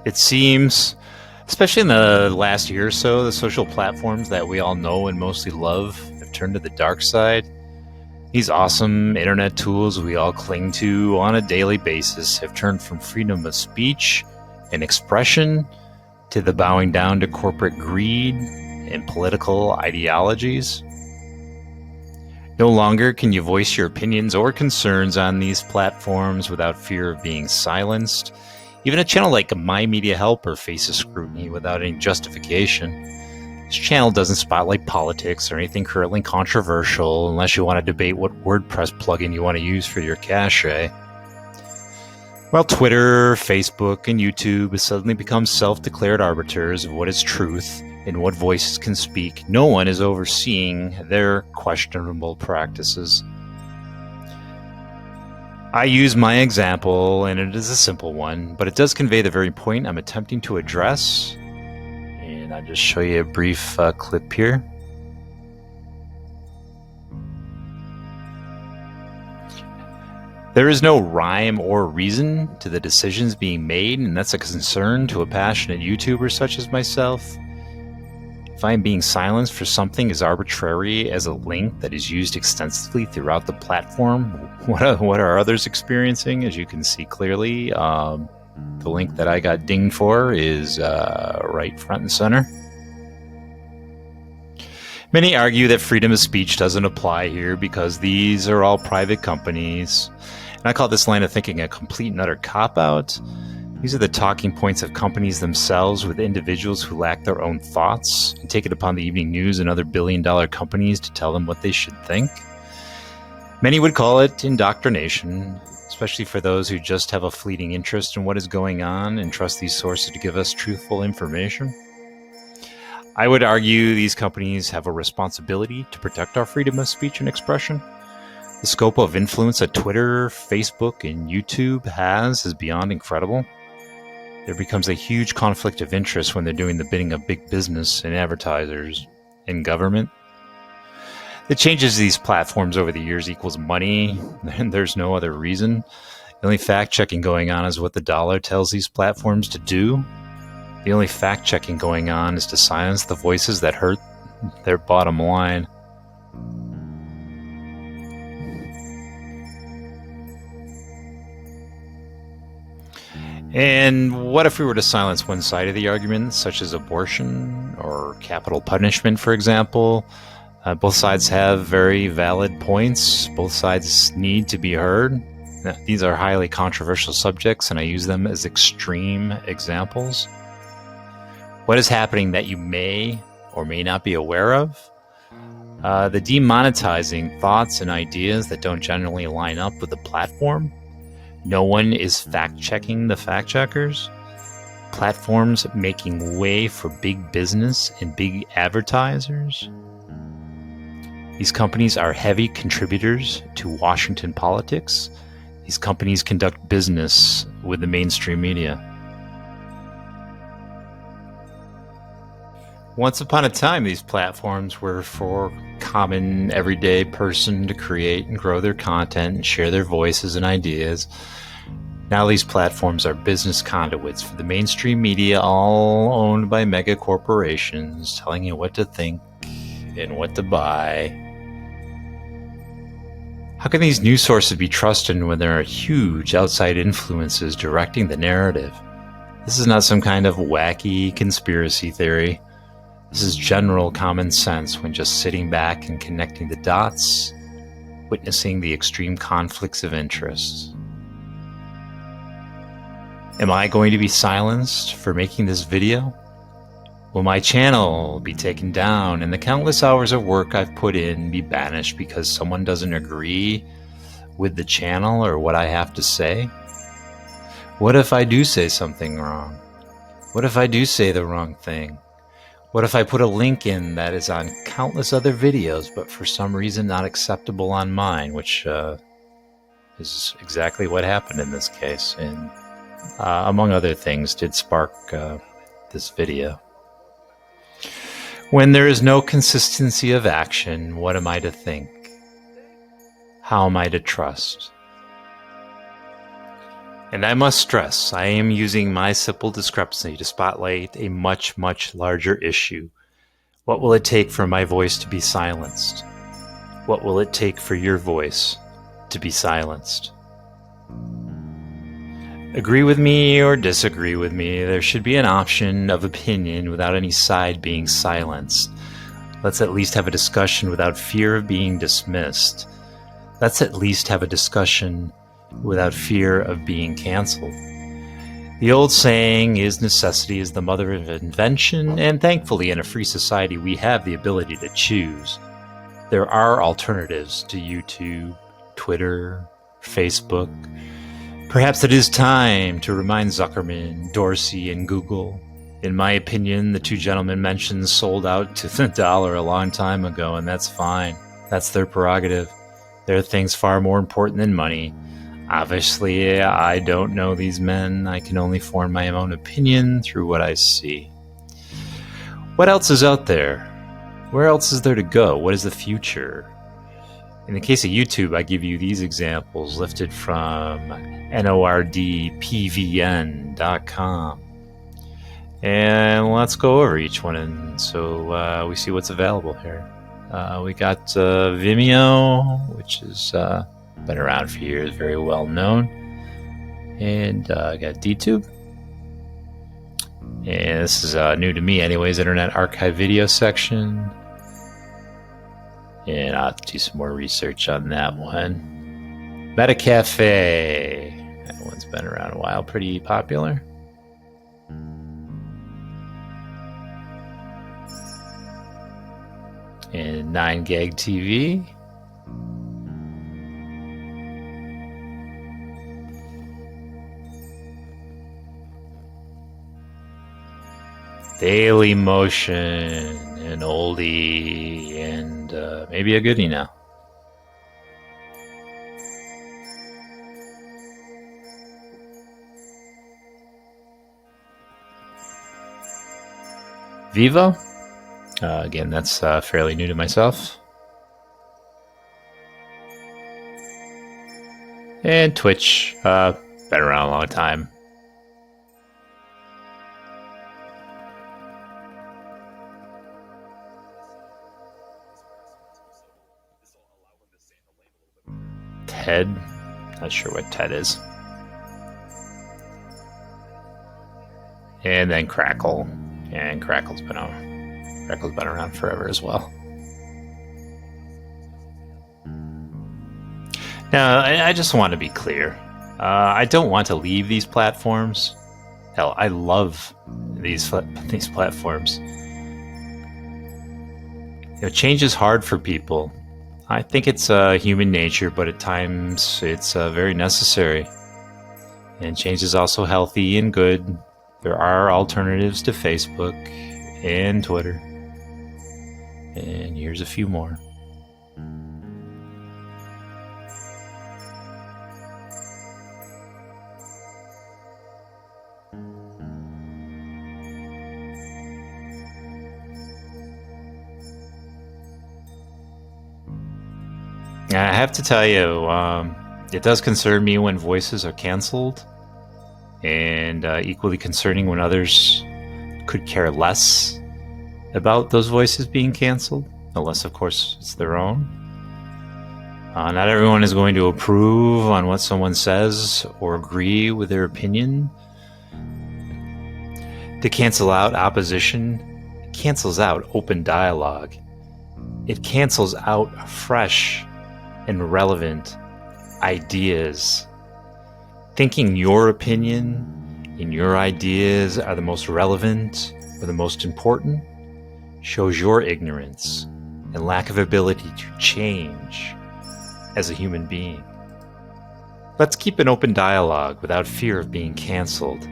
It seems, especially in the last year or so, the social platforms that we all know and mostly love have turned to the dark side. These awesome internet tools we all cling to on a daily basis have turned from freedom of speech and expression to the bowing down to corporate greed and political ideologies. No longer can you voice your opinions or concerns on these platforms without fear of being silenced. Even a channel like My Media Helper faces scrutiny without any justification. This channel doesn't spotlight politics or anything currently controversial unless you want to debate what WordPress plugin you want to use for your cache. While Twitter, Facebook, and YouTube have suddenly become self-declared arbiters of what is truth and what voices can speak, no one is overseeing their questionable practices. I use my example, and it is a simple one, but it does convey the very point I'm attempting to address. And I'll just show you a brief clip here. There is no rhyme or reason to the decisions being made, and that's a concern to a passionate YouTuber such as myself. If I'm being silenced for something as arbitrary as a link that is used extensively throughout the platform, what are others experiencing? As you can see clearly, the link that I got dinged for is right front and center. Many argue that freedom of speech doesn't apply here because these are all private companies. And I call this line of thinking a complete and utter cop-out. These are the talking points of companies themselves with individuals who lack their own thoughts and take it upon the evening news and other billion-dollar companies to tell them what they should think. Many would call it indoctrination, especially for those who just have a fleeting interest in what is going on and trust these sources to give us truthful information. I would argue these companies have a responsibility to protect our freedom of speech and expression. The scope of influence that Twitter, Facebook, and YouTube has is beyond incredible. There becomes a huge conflict of interest when they're doing the bidding of big business and advertisers and government. The changes to these platforms over the years equals money, and there's no other reason. The only fact-checking going on is what the dollar tells these platforms to do. The only fact-checking going on is to silence the voices that hurt their bottom line. And what if we were to silence one side of the argument, such as abortion or capital punishment, for example? Both sides have very valid points. Both sides need to be heard. These are highly controversial subjects, and I use them as extreme examples. What is happening that you may or may not be aware of? The demonetizing thoughts and ideas that don't generally line up with the platform. No one is fact-checking the fact-checkers. Platforms making way for big business and big advertisers. These companies are heavy contributors to Washington politics. These companies conduct business with the mainstream media. Once upon a time, these platforms were for common, everyday person to create and grow their content and share their voices and ideas. Now these platforms are business conduits for the mainstream media, all owned by mega corporations, telling you what to think and what to buy. How can these news sources be trusted when there are huge outside influences directing the narrative? This is not some kind of wacky conspiracy theory. This is general common sense when just sitting back and connecting the dots, witnessing the extreme conflicts of interest. Am I going to be silenced for making this video? Will my channel be taken down and the countless hours of work I've put in be banished because someone doesn't agree with the channel or what I have to say? What if I do say something wrong? What if I do say the wrong thing? What if I put a link in that is on countless other videos, but for some reason not acceptable on mine, which is exactly what happened in this case, and among other things did spark this video. When there is no consistency of action, what am I to think? How am I to trust? And I must stress, I am using my simple discrepancy to spotlight a much, much larger issue. What will it take for my voice to be silenced? What will it take for your voice to be silenced? Agree with me or disagree with me, there should be an option of opinion without any side being silenced. Let's at least have a discussion without fear of being dismissed. Let's at least have a discussion without fear of being canceled. The old saying is necessity is the mother of invention, and thankfully in a free society we have the ability to choose. There are alternatives to YouTube, Twitter, Facebook. Perhaps it is time to remind Zuckerman, Dorsey, and Google. In my opinion, the two gentlemen mentioned sold out to the dollar a long time ago, and that's fine. That's their prerogative. There are things far more important than money. Obviously, I don't know these men. I can only form my own opinion through what I see. What else is out there? Where else is there to go? What is the future? In the case of YouTube, I give you these examples lifted from nordpvn.com. And let's go over each one, and so we see what's available here. We got Vimeo, which has been around for years, very well known. And I got DTube. And this is new to me anyways, Internet Archive video section. And I'll do some more research on that one. MetaCafe. That one's been around a while, pretty popular. And 9gag TV. Daily Motion, an oldie, and maybe a goodie now. Vivo. Again, that's fairly new to myself. And Twitch, been around a long time. TED, not sure what TED is. And then Crackle, and Crackle's been around forever as well. Now, I just want to be clear. I don't want to leave these platforms. Hell, I love these platforms. Change is hard for people. I think it's human nature, but at times it's very necessary. And change is also healthy and good. There are alternatives to Facebook and Twitter. And here's a few more. I have to tell you, it does concern me when voices are canceled, and equally concerning when others could care less about those voices being canceled, unless, of course, it's their own. Not everyone is going to approve on what someone says or agree with their opinion. To cancel out opposition, it cancels out open dialogue. It cancels out fresh and relevant ideas. Thinking your opinion and your ideas are the most relevant or the most important shows your ignorance and lack of ability to change as a human being. Let's keep an open dialogue without fear of being canceled.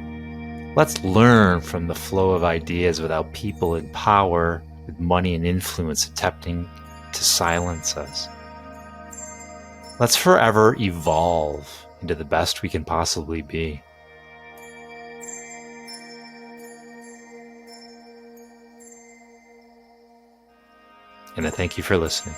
Let's learn from the flow of ideas without people in power with money and influence attempting to silence us. Let's forever evolve into the best we can possibly be. And I thank you for listening.